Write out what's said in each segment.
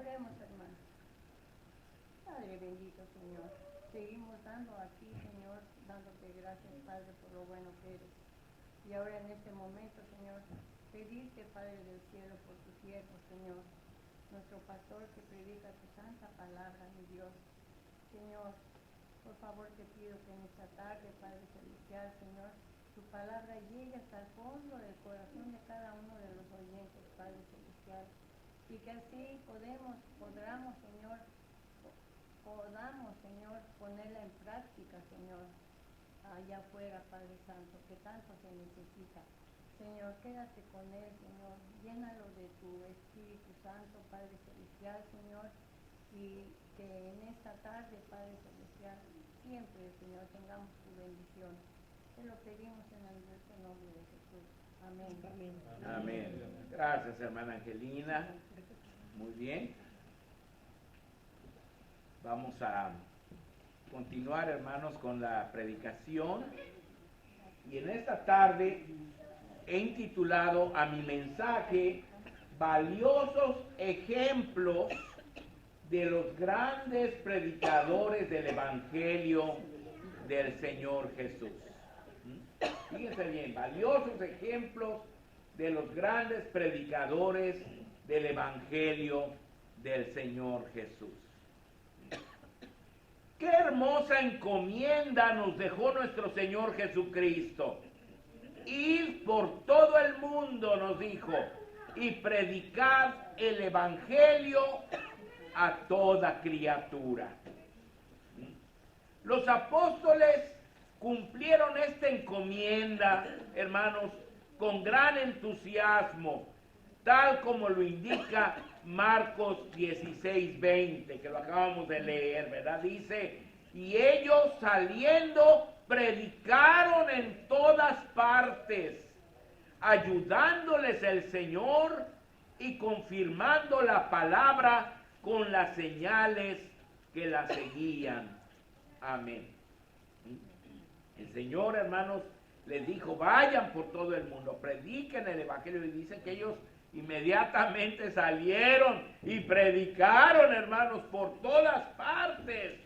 Oremos, hermanos. Padre bendito, Señor, seguimos dando aquí, Señor, dándote gracias, Padre, por lo bueno que eres. Y ahora en este momento, Señor, pedirte, Padre del cielo, por tu siervo, Señor, nuestro pastor que predica tu santa palabra, mi Dios. Señor, por favor te pido que en esta tarde, Padre celestial, Señor, tu palabra llegue hasta el fondo del corazón de cada uno de los oyentes, Padre celestial, y que así podamos, Señor, ponerla en práctica, Señor, allá afuera, Padre Santo, que tanto se necesita. Señor, quédate con él, Señor, llénalo de tu Espíritu Santo, Padre Celestial, Señor, y que en esta tarde, Padre Celestial, siempre, Señor, tengamos tu bendición. Te lo pedimos en el nombre de Jesús. Amén. Amén. Amén. Gracias, hermana Angelina. Muy bien. Vamos a continuar, hermanos, con la predicación. Y en esta tarde he intitulado a mi mensaje valiosos ejemplos de los grandes predicadores del Evangelio del Señor Jesús. Fíjense bien, valiosos ejemplos de los grandes predicadores del Evangelio del Señor Jesús. Qué hermosa encomienda nos dejó nuestro Señor Jesucristo. Id por todo el mundo, nos dijo, y predicad el Evangelio a toda criatura. Los apóstoles cumplieron esta encomienda, hermanos, con gran entusiasmo, tal como lo indica Marcos 16:20, que lo acabamos de leer, ¿verdad? Dice, y ellos saliendo predicaron en todas partes, ayudándoles el Señor y confirmando la palabra con las señales que la seguían. Amén. El Señor, hermanos, les dijo, vayan por todo el mundo, prediquen el Evangelio, y dicen que ellos inmediatamente salieron y predicaron, hermanos, por todas partes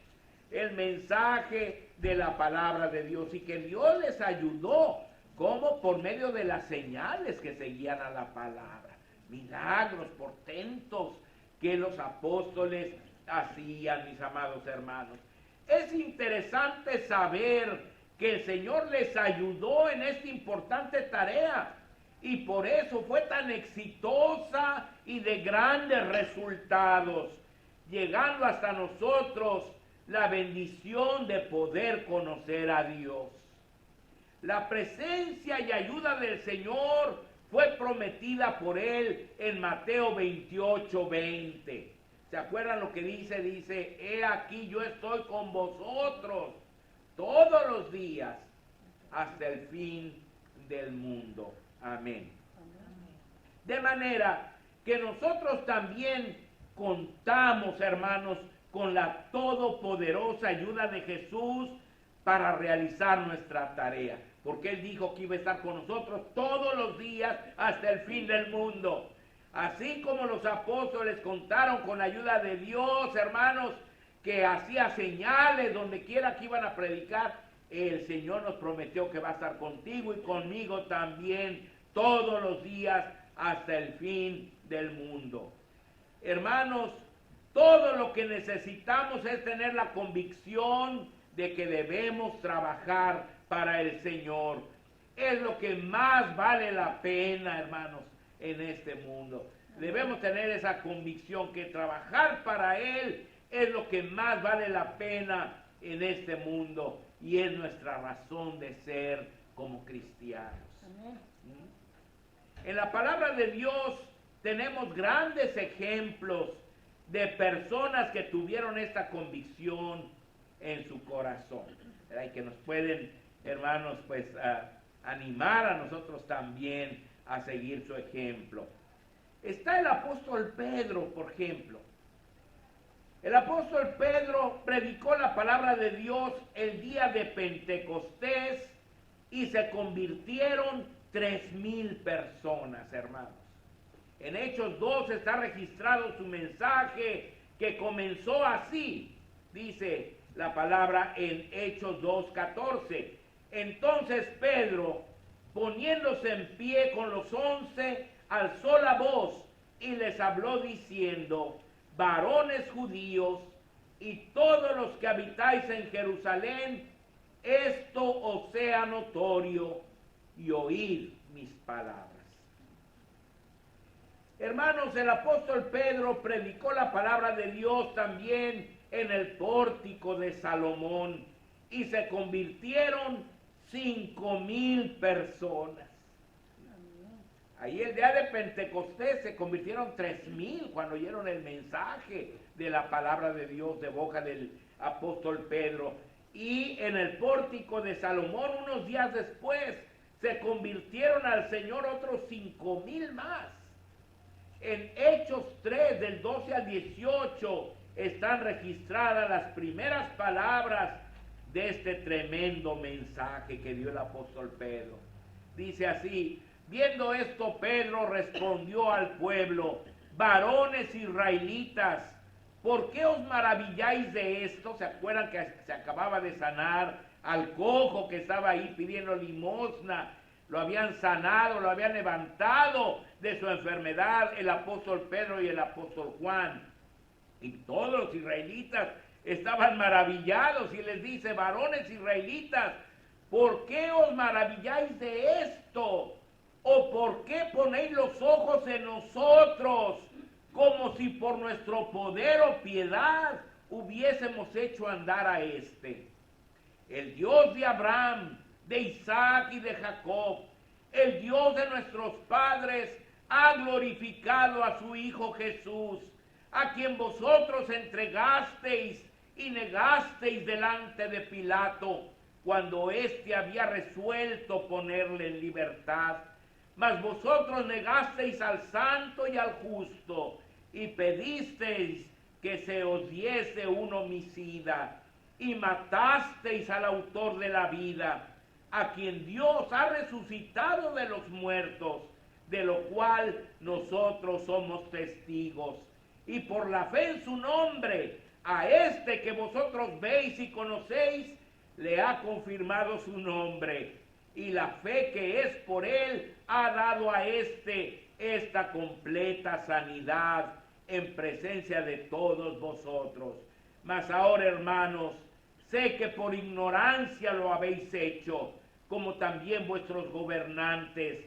el mensaje de la palabra de Dios, y que Dios les ayudó, como por medio de las señales que seguían a la palabra, milagros, portentos que los apóstoles hacían, mis amados hermanos. Es interesante saber que el Señor les ayudó en esta importante tarea, y por eso fue tan exitosa y de grandes resultados, llegando hasta nosotros la bendición de poder conocer a Dios. La presencia y ayuda del Señor fue prometida por Él en Mateo 28:20. ¿Se acuerdan lo que dice? Dice, he aquí yo estoy con vosotros todos los días hasta el fin del mundo. Amén. De manera que nosotros también contamos, hermanos, con la todopoderosa ayuda de Jesús para realizar nuestra tarea, porque Él dijo que iba a estar con nosotros todos los días hasta el fin del mundo. Así como los apóstoles contaron con la ayuda de Dios, hermanos, que hacía señales donde quiera que iban a predicar, el Señor nos prometió que va a estar contigo y conmigo también todos los días hasta el fin del mundo. Hermanos, todo lo que necesitamos es tener la convicción de que debemos trabajar para el Señor. Es lo que más vale la pena, hermanos, en este mundo. Debemos tener esa convicción que trabajar para Él es lo que más vale la pena en este mundo, y es nuestra razón de ser como cristianos. Amén. En la palabra de Dios tenemos grandes ejemplos de personas que tuvieron esta convicción en su corazón, ¿verdad? Y que nos pueden, hermanos, pues animar a nosotros también a seguir su ejemplo. Está el apóstol Pedro, por ejemplo. El apóstol Pedro predicó la palabra de Dios el día de Pentecostés y se convirtieron 3,000 personas, hermanos. En Hechos 2 está registrado su mensaje que comenzó así, dice la palabra en Hechos 2:14. Entonces Pedro, poniéndose en pie con los 11, alzó la voz y les habló diciendo: varones judíos y todos los que habitáis en Jerusalén, esto os sea notorio y oíd mis palabras. Hermanos, el apóstol Pedro predicó la palabra de Dios también en el pórtico de Salomón y se convirtieron 5,000 personas. Ahí el día de Pentecostés se convirtieron 3,000 cuando oyeron el mensaje de la palabra de Dios de boca del apóstol Pedro. Y en el pórtico de Salomón, unos días después, se convirtieron al Señor otros 5,000 más. En Hechos 3, del 12 al 18, están registradas las primeras palabras de este tremendo mensaje que dio el apóstol Pedro. Dice así: viendo esto, Pedro respondió al pueblo: varones israelitas, ¿por qué os maravilláis de esto? ¿Se acuerdan que se acababa de sanar al cojo que estaba ahí pidiendo limosna? Lo habían sanado, lo habían levantado de su enfermedad el apóstol Pedro y el apóstol Juan. Y todos los israelitas estaban maravillados y les dice: varones israelitas, ¿por qué os maravilláis de esto? ¿O por qué ponéis los ojos en nosotros, como si por nuestro poder o piedad hubiésemos hecho andar a este? El Dios de Abraham, de Isaac y de Jacob, el Dios de nuestros padres, ha glorificado a su Hijo Jesús, a quien vosotros entregasteis y negasteis delante de Pilato, cuando éste había resuelto ponerle en libertad. Mas vosotros negasteis al santo y al justo, y pedisteis que se os diese un homicida, y matasteis al autor de la vida, a quien Dios ha resucitado de los muertos, de lo cual nosotros somos testigos. Y por la fe en su nombre, a este que vosotros veis y conocéis, le ha confirmado su nombre. Y la fe que es por él ha dado a esta completa sanidad en presencia de todos vosotros. Mas ahora, hermanos, sé que por ignorancia lo habéis hecho, como también vuestros gobernantes.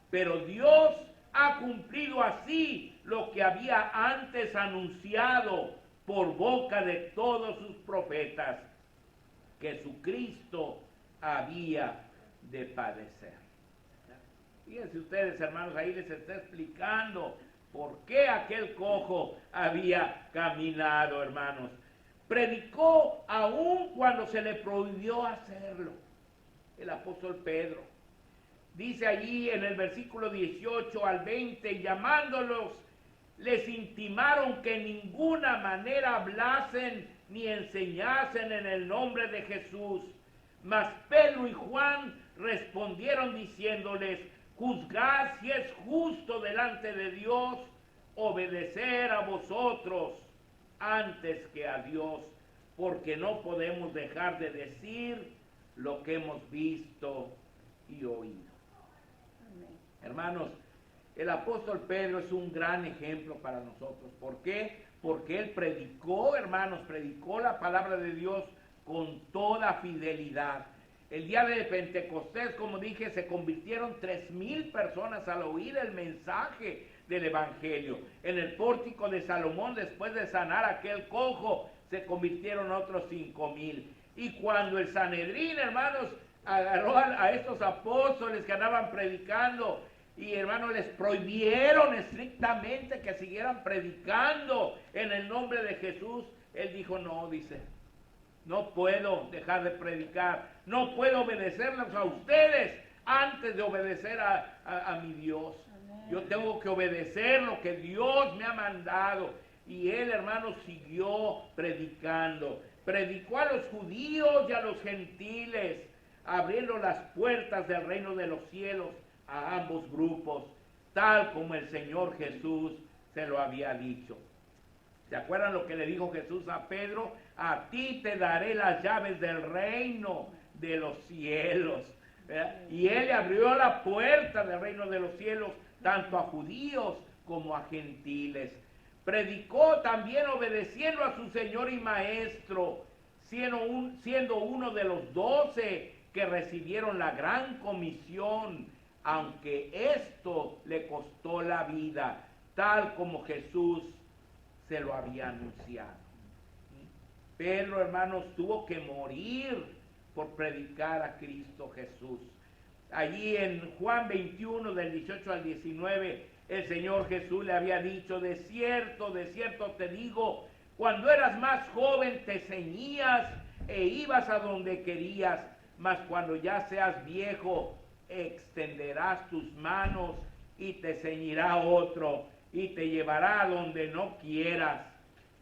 Pero Dios ha cumplido así lo que había antes anunciado por boca de todos sus profetas, que su Cristo había de padecer. Fíjense ustedes, hermanos, ahí les está explicando por qué aquel cojo había caminado, hermanos. Predicó aún cuando se le prohibió hacerlo, el apóstol Pedro. Dice allí en el versículo 18 al 20, llamándolos, les intimaron que en ninguna manera hablasen ni enseñasen en el nombre de Jesús. Mas Pedro y Juan respondieron diciéndoles: juzgad si es justo delante de Dios obedecer a vosotros antes que a Dios, porque no podemos dejar de decir lo que hemos visto y oído. Amén. Hermanos, el apóstol Pedro es un gran ejemplo para nosotros. ¿Por qué? Porque él predicó, hermanos, predicó la palabra de Dios con toda fidelidad. El día de Pentecostés, como dije, se convirtieron 3,000 personas al oír el mensaje del Evangelio. En el pórtico de Salomón, después de sanar a aquel cojo, se convirtieron otros 5,000. Y cuando el Sanedrín, hermanos, agarró a estos apóstoles que andaban predicando, y hermanos, les prohibieron estrictamente que siguieran predicando en el nombre de Jesús, él dijo: no, dice, no puedo dejar de predicar, no puedo obedecerlos a ustedes antes de obedecer a mi Dios. Amén. Yo tengo que obedecer lo que Dios me ha mandado. Y él, hermanos, siguió predicando. Predicó a los judíos y a los gentiles, abriendo las puertas del reino de los cielos a ambos grupos. tal como el Señor Jesús se lo había dicho. ¿Se acuerdan lo que le dijo Jesús a Pedro? A ti te daré las llaves del reino de los cielos. ¿Verdad? Y él le abrió la puerta del reino de los cielos tanto a judíos como a gentiles. Predicó también obedeciendo a su Señor y Maestro, siendo uno de los 12 que recibieron la gran comisión, aunque esto le costó la vida, tal como Jesús se lo había anunciado. Pedro, hermanos, tuvo que morir por predicar a Cristo Jesús. Allí en Juan 21, del 18 al 19, el Señor Jesús le había dicho: de cierto te digo, cuando eras más joven te ceñías e ibas a donde querías, mas cuando ya seas viejo, extenderás tus manos y te ceñirá otro y te llevará a donde no quieras.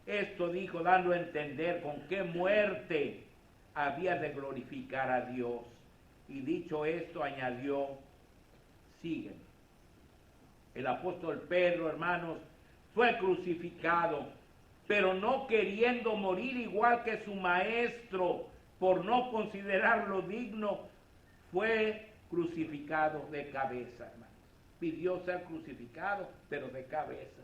Esto dijo dando a entender con qué muerte había de glorificar a Dios. Y dicho esto, añadió: sígueme. El apóstol Pedro, hermanos, fue crucificado, pero no queriendo morir igual que su maestro, por no considerarlo digno, fue crucificado de cabeza, hermanos. Pidió ser crucificado, pero de cabeza,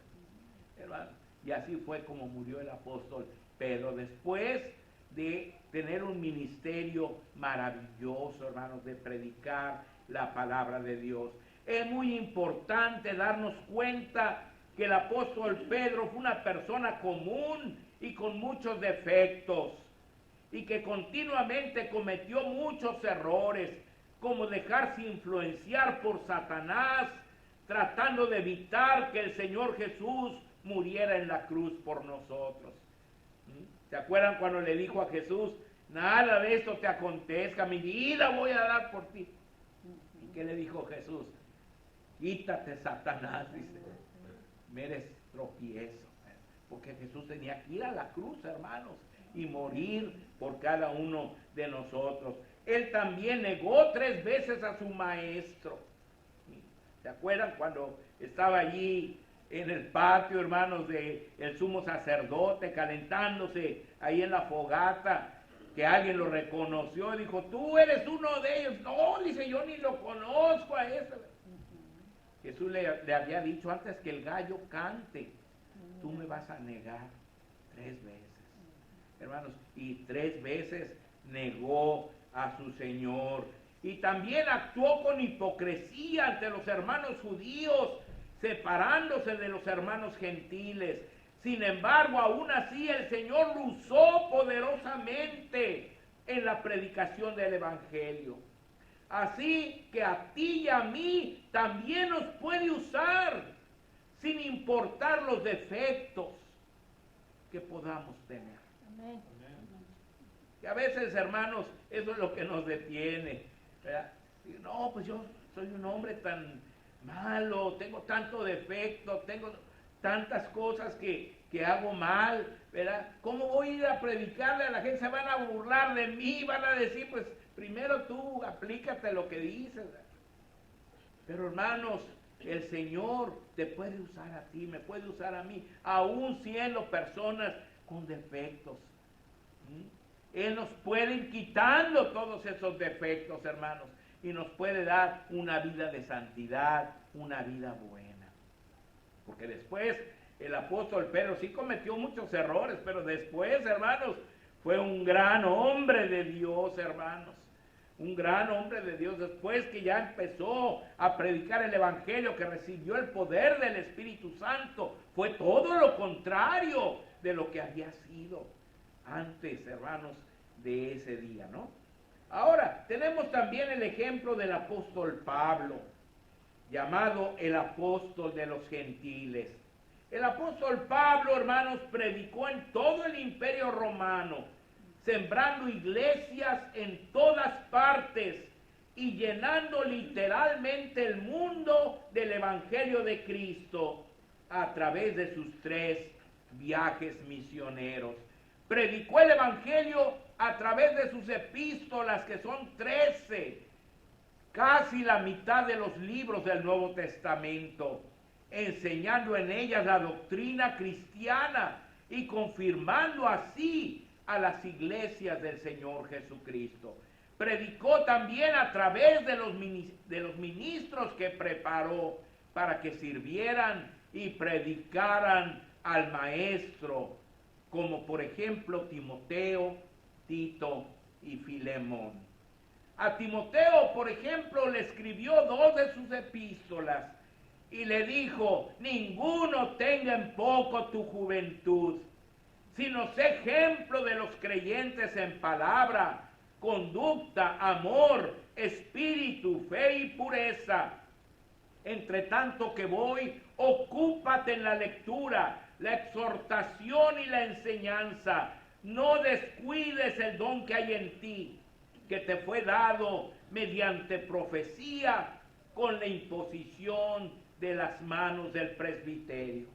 hermanos. Y así fue como murió el apóstol Pedro, después de tener un ministerio maravilloso, hermanos, de predicar la palabra de Dios. Es muy importante darnos cuenta que el apóstol Pedro fue una persona común y con muchos defectos, y que continuamente cometió muchos errores, como dejarse influenciar por Satanás, tratando de evitar que el Señor Jesús muriera en la cruz por nosotros. ¿Se acuerdan cuando le dijo a Jesús: nada de esto te acontezca, mi vida voy a dar por ti? ¿Y qué le dijo Jesús? Quítate, Satanás, dice, me eres tropiezo. Porque Jesús tenía que ir a la cruz, hermanos, y morir por cada uno de nosotros. Él también negó 3 veces a su maestro. ¿Se acuerdan cuando estaba allí en el patio, hermanos, de el sumo sacerdote, calentándose ahí en la fogata, que alguien lo reconoció y dijo: tú eres uno de ellos? No, dice, yo ni lo conozco a ese. Jesús le había dicho: antes que el gallo cante, tú me vas a negar 3 veces, hermanos. Y 3 veces negó a su Señor. Y también actuó con hipocresía ante los hermanos judíos, separándose de los hermanos gentiles. Sin embargo, aún así el Señor lo usó poderosamente en la predicación del Evangelio. Así que a ti y a mí también nos puede usar, sin importar los defectos que podamos tener. Amén. Y a veces, hermanos, eso es lo que nos detiene, ¿verdad? Y no, pues yo soy un hombre tan malo, tengo tanto defecto, tengo tantas cosas que hago mal, ¿verdad? ¿Cómo voy a ir a predicarle a la gente? Se van a burlar de mí, van a decir: pues primero tú aplícate lo que dices, ¿verdad? Pero, hermanos, el Señor te puede usar a ti, me puede usar a mí, aún siendo personas con defectos. Él nos puede ir quitando todos esos defectos, hermanos, y nos puede dar una vida de santidad, una vida buena. Porque después el apóstol Pedro sí cometió muchos errores, pero después, hermanos, fue un gran hombre de Dios, hermanos. Un gran hombre de Dios, después que ya empezó a predicar el Evangelio, que recibió el poder del Espíritu Santo, fue todo lo contrario de lo que había sido antes, hermanos, de ese día, ¿no? Ahora, tenemos también el ejemplo del apóstol Pablo, llamado el apóstol de los gentiles. El apóstol Pablo, hermanos, predicó en todo el imperio romano, sembrando iglesias en todas partes y llenando literalmente el mundo del Evangelio de Cristo a través de sus 3 viajes misioneros. Predicó el Evangelio a través de sus epístolas, que son 13, casi la mitad de los libros del Nuevo Testamento, enseñando en ellas la doctrina cristiana y confirmando así a las iglesias del Señor Jesucristo. Predicó también a través de los ministros que preparó para que sirvieran y predicaran al Maestro, como por ejemplo Timoteo, Tito y Filemón. A Timoteo, por ejemplo, le escribió 2 de sus epístolas y le dijo: ninguno tenga en poco tu juventud, sino sé ejemplo de los creyentes en palabra, conducta, amor, espíritu, fe y pureza. Entre tanto que voy, ocúpate en la lectura, la exhortación y la enseñanza. No descuides el don que hay en ti, que te fue dado mediante profecía con la imposición de las manos del presbiterio.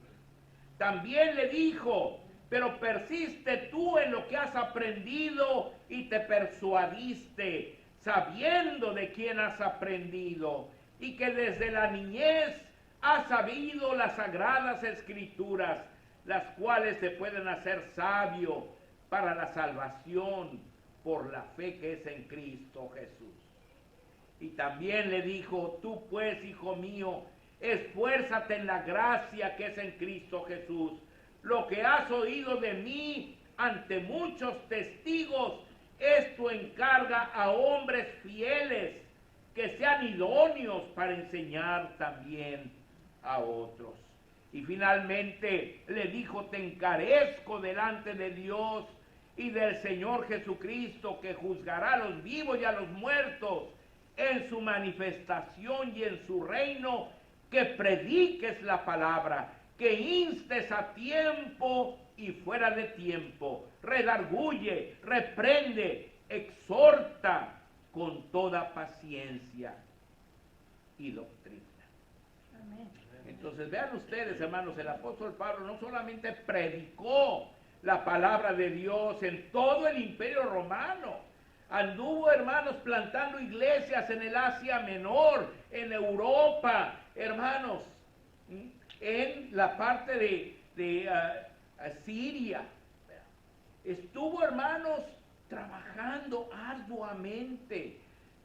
También le dijo: pero persiste tú en lo que has aprendido y te persuadiste, sabiendo de quién has aprendido, y que desde la niñez has sabido las sagradas escrituras, las cuales te pueden hacer sabio para la salvación por la fe que es en Cristo Jesús. Y también le dijo: tú pues, hijo mío, esfuérzate en la gracia que es en Cristo Jesús. Lo que has oído de mí ante muchos testigos, esto encarga a hombres fieles que sean idóneos para enseñar también a otros. Y finalmente le dijo: te encarezco delante de Dios y del Señor Jesucristo, que juzgará a los vivos y a los muertos en su manifestación y en su reino, que prediques la palabra, que instes a tiempo y fuera de tiempo, redarguye, reprende, exhorta con toda paciencia y doctrina. Amén. Entonces vean ustedes, hermanos, el apóstol Pablo no solamente predicó la palabra de Dios en todo el imperio romano, anduvo, hermanos, plantando iglesias en el Asia Menor, en Europa, hermanos, en la parte de Siria. Estuvo, hermanos, trabajando arduamente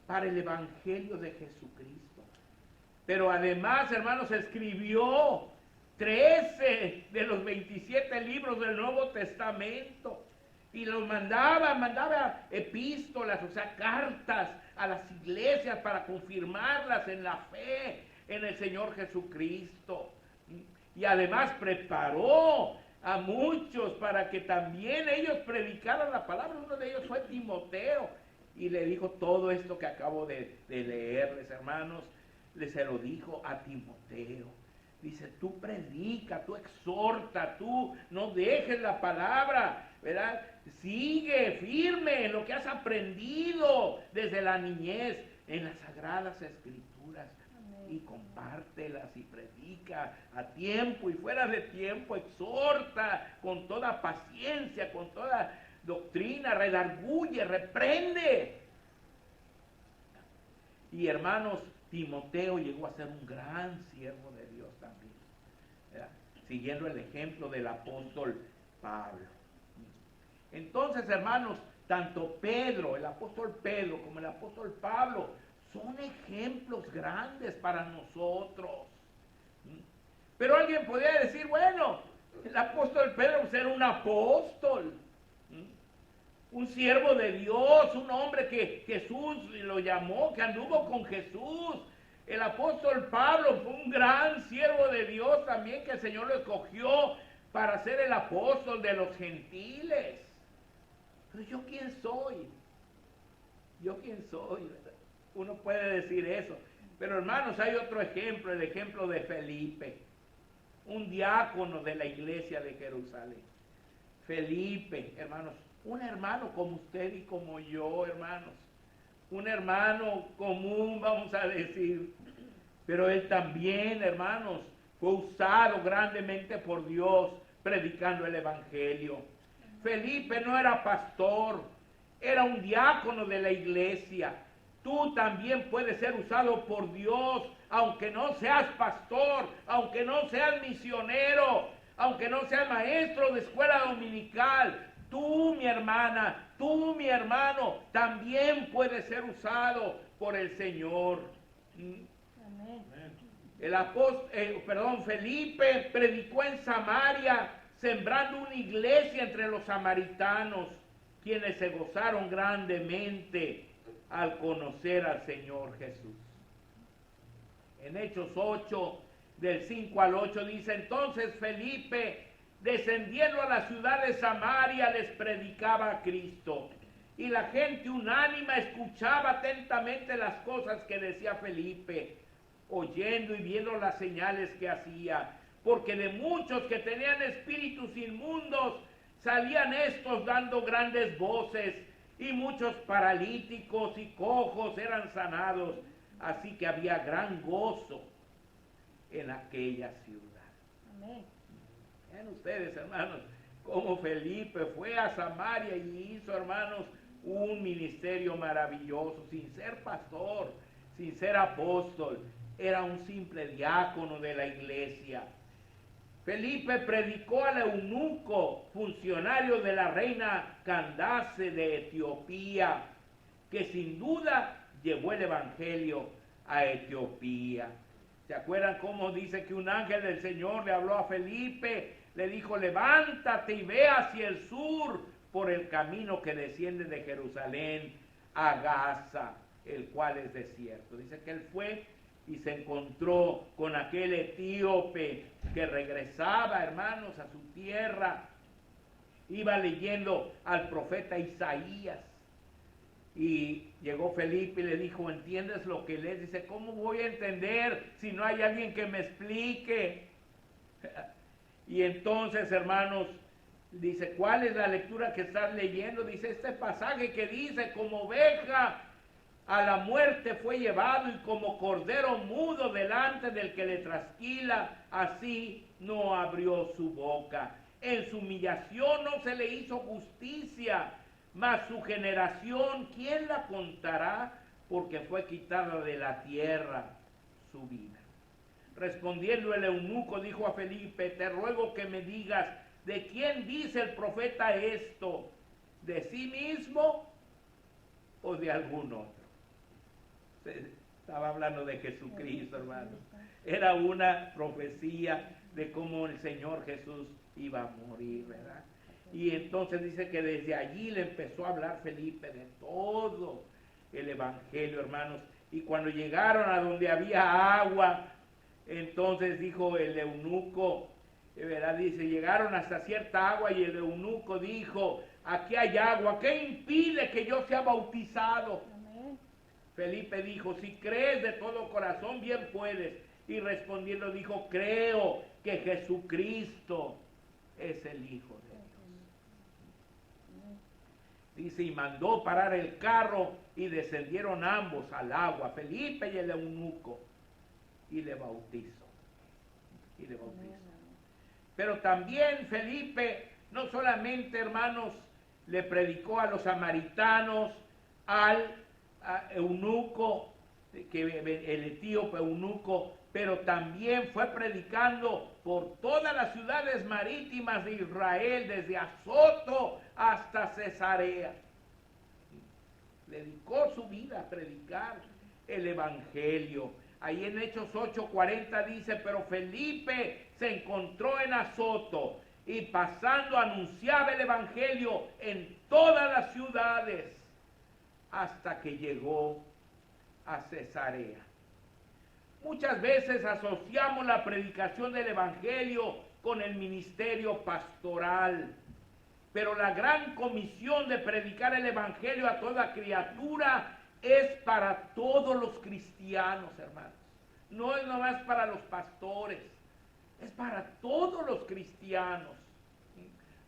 para el evangelio de Jesucristo. Pero además, hermanos, escribió 13 de los 27 libros del Nuevo Testamento y los mandaba epístolas, o sea, cartas a las iglesias para confirmarlas en la fe en el Señor Jesucristo. Y además preparó a muchos para que también ellos predicaran la palabra. Uno de ellos fue Timoteo y le dijo todo esto que acabo de leerles, hermanos. Se lo dijo a Timoteo. Dice: tú predica, tú exhorta, tú no dejes la palabra, ¿verdad? Sigue firme en lo que has aprendido desde la niñez, en las sagradas escrituras. Y compártelas y predica a tiempo y fuera de tiempo, exhorta con toda paciencia, con toda doctrina, redarguye, reprende. Y hermanos, Timoteo llegó a ser un gran siervo de Dios también, ¿verdad? Siguiendo el ejemplo del apóstol Pablo. Entonces, hermanos, tanto Pedro, el apóstol Pedro, como el apóstol Pablo son ejemplos grandes para nosotros. Pero alguien podría decir: bueno, el apóstol Pedro era un apóstol, un siervo de Dios, un hombre que Jesús lo llamó, que anduvo con Jesús. El apóstol Pablo fue un gran siervo de Dios también, que el Señor lo escogió para ser el apóstol de los gentiles. Pero ¿yo quién soy? ¿Yo quién soy? Uno puede decir eso. Pero hermanos, hay otro ejemplo, el ejemplo de Felipe, un diácono de la iglesia de Jerusalén. Felipe, hermanos, un hermano como usted y como yo, hermanos. Un hermano común, vamos a decir. Pero él también, hermanos, fue usado grandemente por Dios predicando el evangelio. Felipe no era pastor, era un diácono de la iglesia, Tú también puedes ser usado por Dios, aunque no seas pastor, aunque no seas misionero, aunque no seas maestro de escuela dominical. Tú, mi hermana, tú, mi hermano, también puedes ser usado por el Señor. Amén. Felipe predicó en Samaria, sembrando una iglesia entre los samaritanos, quienes se gozaron grandemente al conocer al Señor Jesús. En Hechos 8, del 5 al 8 dice: entonces Felipe, descendiendo a la ciudad de Samaria, les predicaba a Cristo. Y la gente unánime escuchaba atentamente las cosas que decía Felipe, oyendo y viendo las señales que hacía. Porque de muchos que tenían espíritus inmundos, salían estos dando grandes voces, y muchos paralíticos y cojos eran sanados. Así que había gran gozo en aquella ciudad. Amén. Vean ustedes, hermanos, cómo Felipe fue a Samaria y hizo, hermanos, un ministerio maravilloso, sin ser pastor, sin ser apóstol. Era un simple diácono de la iglesia. Felipe predicó al eunuco, funcionario de la reina Candace de Etiopía, que sin duda llevó el evangelio a Etiopía. ¿Se acuerdan cómo dice que un ángel del Señor le habló a Felipe? Le dijo: levántate y ve hacia el sur por el camino que desciende de Jerusalén a Gaza, el cual es desierto. Dice que él fue y se encontró con aquel etíope que regresaba, hermanos, a su tierra. Iba leyendo al profeta Isaías. Y llegó Felipe y le dijo: ¿entiendes lo que lees? Dice: ¿cómo voy a entender si no hay alguien que me explique? Y entonces, hermanos, dice: ¿cuál es la lectura que estás leyendo? Dice: este pasaje que dice: como oveja a la muerte fue llevado, y como cordero mudo delante del que le trasquila, así no abrió su boca. En su humillación no se le hizo justicia, mas su generación, ¿quién la contará? Porque fue quitada de la tierra su vida. Respondiendo el eunuco, dijo a Felipe: te ruego que me digas, ¿de quién dice el profeta esto? ¿De sí mismo o de algún otro? Estaba hablando de Jesucristo, hermanos. Era una profecía de cómo el Señor Jesús iba a morir, ¿verdad? Y entonces dice que desde allí le empezó a hablar Felipe de todo el evangelio, hermanos. Y cuando llegaron a donde había agua, entonces dijo el eunuco, ¿verdad? Dice: llegaron hasta cierta agua, y el eunuco dijo: aquí hay agua, ¿qué impide que yo sea bautizado? Amén. Felipe dijo: si crees de todo corazón, bien puedes. Y respondiendo dijo: creo que Jesucristo es el Hijo de Dios. Dice: y mandó parar el carro, y descendieron ambos al agua, Felipe y el eunuco, y le bautizó. Y le bautizó. Pero también Felipe, no solamente, hermanos, le predicó a los samaritanos, al eunuco, el etíope eunuco, pero también fue predicando por todas las ciudades marítimas de Israel, desde Azoto hasta Cesarea. Dedicó su vida a predicar el evangelio. Ahí en Hechos 8:40 dice: pero Felipe se encontró en Azoto, y pasando anunciaba el evangelio en todas las ciudades, hasta que llegó a Cesarea. Muchas veces asociamos la predicación del evangelio con el ministerio pastoral, pero la gran comisión de predicar el evangelio a toda criatura es para todos los cristianos, hermanos. No es nomás para los pastores, es para todos los cristianos.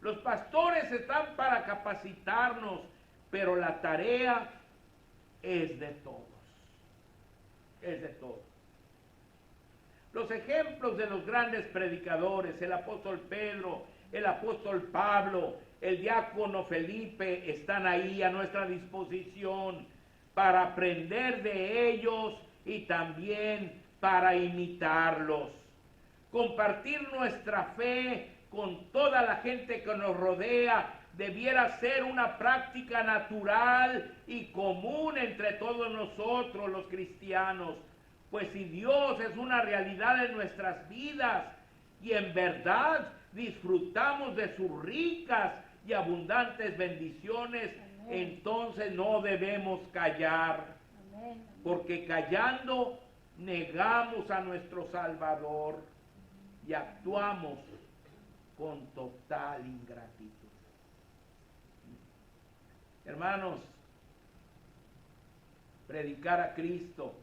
Los pastores están para capacitarnos, pero la tarea es de todos. Es de todos. Los ejemplos de los grandes predicadores, el apóstol Pedro, el apóstol Pablo, el diácono Felipe, están ahí a nuestra disposición. para aprender de ellos y también para imitarlos. Compartir nuestra fe con toda la gente que nos rodea debiera ser una práctica natural y común entre todos nosotros los cristianos, pues si Dios es una realidad en nuestras vidas y en verdad disfrutamos de sus ricas y abundantes bendiciones, entonces no debemos callar, porque callando negamos a nuestro Salvador y actuamos con total ingratitud. Hermanos, predicar a Cristo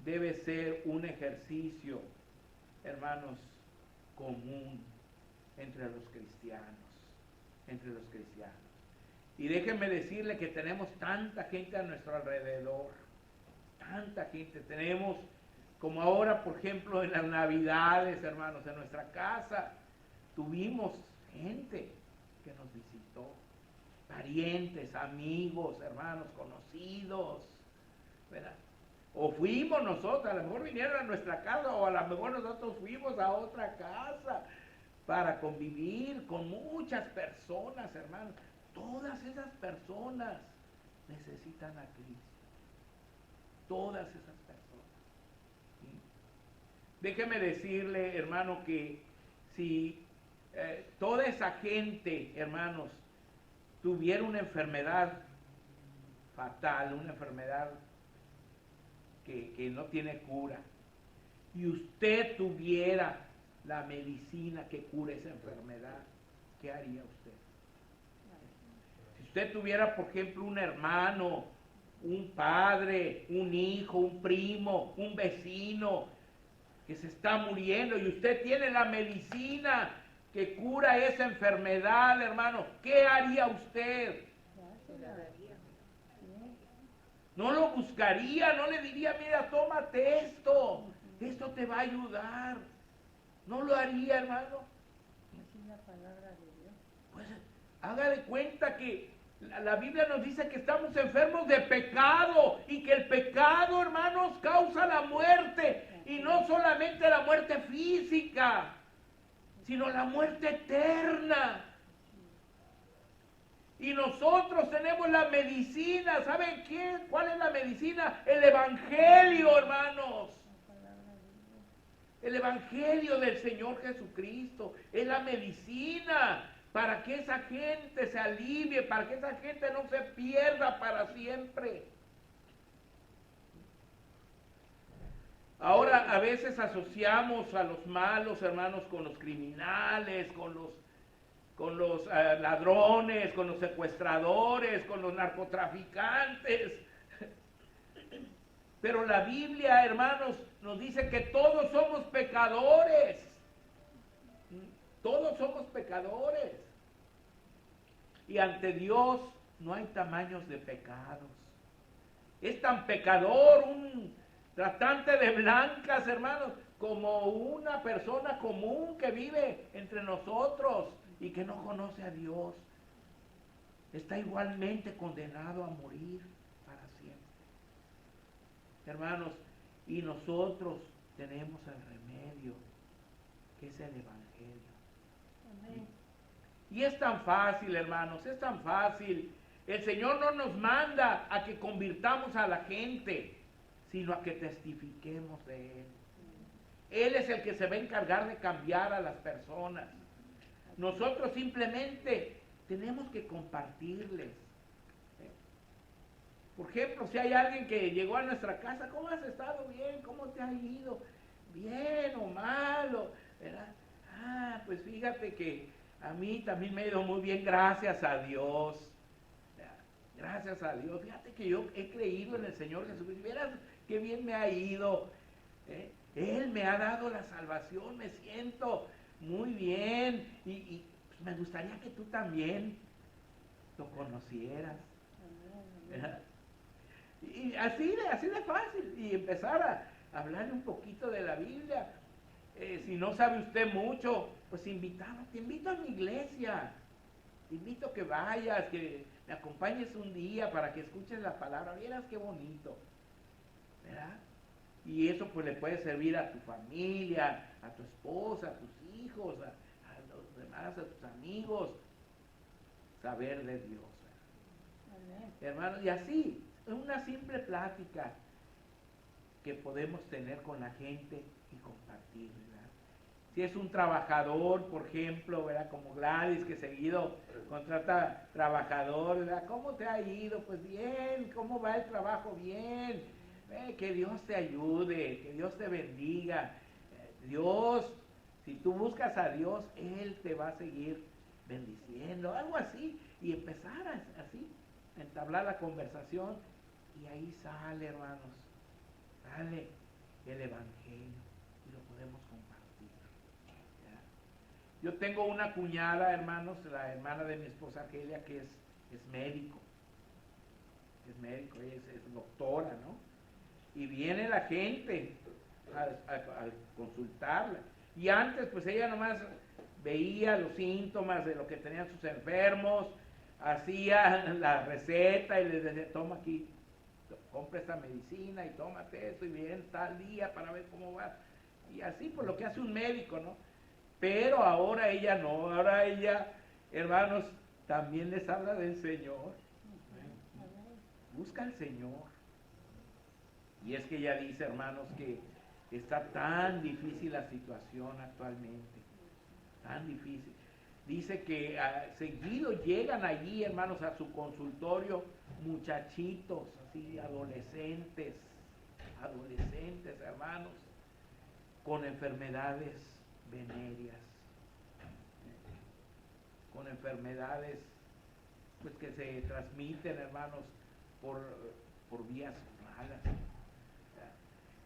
debe ser un ejercicio, hermanos, común entre los cristianos, Y déjenme decirle que tenemos tanta gente a nuestro alrededor, tanta gente. Tenemos, como ahora, por ejemplo, en las Navidades, hermanos, en nuestra casa, tuvimos gente que nos visitó. Parientes, amigos, hermanos, conocidos, ¿verdad? O fuimos nosotros, a lo mejor vinieron a nuestra casa, o a lo mejor nosotros fuimos a otra casa para convivir con muchas personas, hermanos. Todas esas personas necesitan a Cristo. Todas esas personas. ¿Sí? Déjeme decirle, hermano, que si toda esa gente, hermanos, tuviera una enfermedad fatal, una enfermedad que no tiene cura, y usted tuviera la medicina que cura esa enfermedad, ¿qué haría usted? Si usted tuviera, por ejemplo, un hermano, un padre, un hijo, un primo, un vecino que se está muriendo y usted tiene la medicina que cura esa enfermedad, hermano, ¿qué haría usted? No lo buscaría, no le diría, mira, tómate esto te va a ayudar. No lo haría, hermano. Es la palabra de Dios. Pues haga de cuenta que la Biblia nos dice que estamos enfermos de pecado y que el pecado, hermanos, causa la muerte, y no solamente la muerte física, sino la muerte eterna. Y nosotros tenemos la medicina. ¿Saben qué? ¿Cuál es la medicina? El Evangelio, hermanos. El Evangelio del Señor Jesucristo es la medicina para que esa gente se alivie, para que esa gente no se pierda para siempre. Ahora a veces asociamos a los malos, hermanos, con los criminales, con los ladrones, con los secuestradores, con los narcotraficantes. Pero la Biblia, hermanos, nos dice que todos somos pecadores. Todos somos pecadores. Y ante Dios no hay tamaños de pecados. Es tan pecador un tratante de blancas, hermanos, como una persona común que vive entre nosotros y que no conoce a Dios. Está igualmente condenado a morir para siempre. Hermanos, y nosotros tenemos el remedio, que es el Evangelio. Amén. Y es tan fácil, hermanos, es tan fácil. El Señor no nos manda a que convirtamos a la gente, sino a que testifiquemos de Él. Él es el que se va a encargar de cambiar a las personas. Nosotros simplemente tenemos que compartirles. Por ejemplo, si hay alguien que llegó a nuestra casa, ¿cómo has estado? Bien, ¿cómo te ha ido? Bien o malo, ¿verdad? Ah, pues fíjate que a mí también me ha ido muy bien, gracias a Dios. Gracias a Dios. Fíjate que yo he creído en el Señor Jesucristo. Verás qué bien me ha ido. Él me ha dado la salvación, me siento muy bien. Y pues me gustaría que tú también lo conocieras. ¿Verdad? Y así de fácil. Y empezar a hablarle un poquito de la Biblia. Si no sabe usted mucho, pues te invito a mi iglesia. Te invito a que vayas, que me acompañes un día para que escuches la palabra, vieras qué bonito, ¿verdad? Y eso pues le puede servir a tu familia, a tu esposa, a tus hijos, a los demás, a tus amigos, saber de Dios, ¿verdad? Amén. Hermanos, y así, es una simple plática que podemos tener con la gente y compartir, ¿verdad? Si es un trabajador, por ejemplo, ¿verdad? Como Gladys, que seguido contrata trabajador, ¿verdad? ¿Cómo te ha ido? Pues bien. ¿Cómo va el trabajo? Bien. Que Dios te ayude, que Dios te bendiga. Dios, si tú buscas a Dios, Él te va a seguir bendiciendo, algo así, y empezar así, a entablar la conversación, y ahí sale, hermanos, sale el Evangelio, y lo podemos compartir, ¿ya? Yo tengo una cuñada, hermanos, la hermana de mi esposa Argelia, que es médico, ella es doctora, ¿no? Y viene la gente a consultarla. Y antes, pues ella nomás veía los síntomas de lo que tenían sus enfermos, hacía la receta y les decía, toma aquí, compra esta medicina y tómate esto y bien tal día para ver cómo va. Y así, pues lo que hace un médico, ¿no? Pero ahora ella no, ahora ella, hermanos, también les habla del Señor. Busca al Señor. Y es que ella dice, hermanos, que está tan difícil la situación actualmente, tan difícil. Dice que seguido llegan allí, hermanos, a su consultorio muchachitos, así, adolescentes, hermanos, con enfermedades venéreas, con enfermedades pues que se transmiten, hermanos, por vías malas.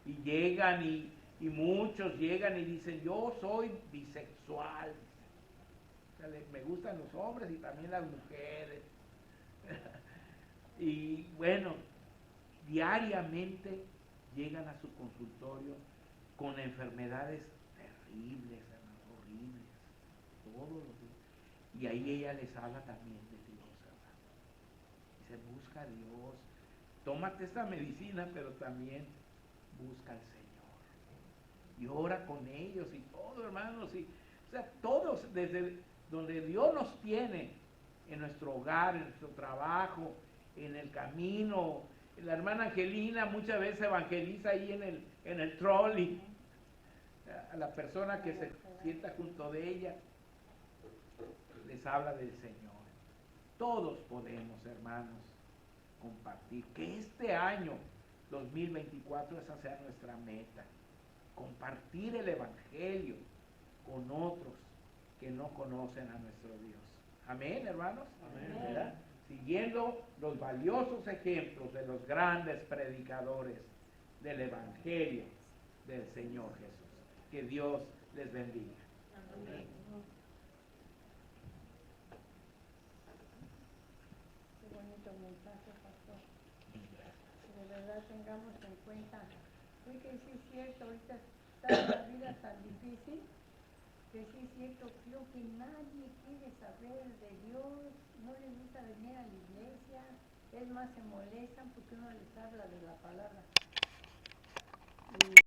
Y llegan y muchos llegan y dicen, yo soy bisexual. O sea, me gustan los hombres y también las mujeres. Y bueno, diariamente llegan a su consultorio con enfermedades terribles, hermanos, horribles, todos los días. Y ahí ella les habla también de Dios, hermano. Dice, busca a Dios, tómate esta medicina, pero también busca al Señor. Y ora con ellos y todo, hermanos. O sea, todos, desde donde Dios nos tiene, en nuestro hogar, en nuestro trabajo, en el camino. La hermana Angelina muchas veces evangeliza ahí en el trolley. A la persona que se sienta junto de ella, les habla del Señor. Todos podemos, hermanos, compartir. Que este año 2024 esa sea nuestra meta. Compartir el Evangelio con otros que no conocen a nuestro Dios. Amén, hermanos. Amén. ¿Verdad? Siguiendo los valiosos ejemplos de los grandes predicadores del Evangelio del Señor Jesús. Que Dios les bendiga. Amén. Qué bonito mensaje, pastor. Que de verdad tengamos en cuenta, que sí es cierto, ahorita está la vida tan difícil, que sí es cierto, creo que nadie quiere saber de Dios, no les gusta venir a la iglesia, es más, se molestan porque uno les habla de la palabra. Y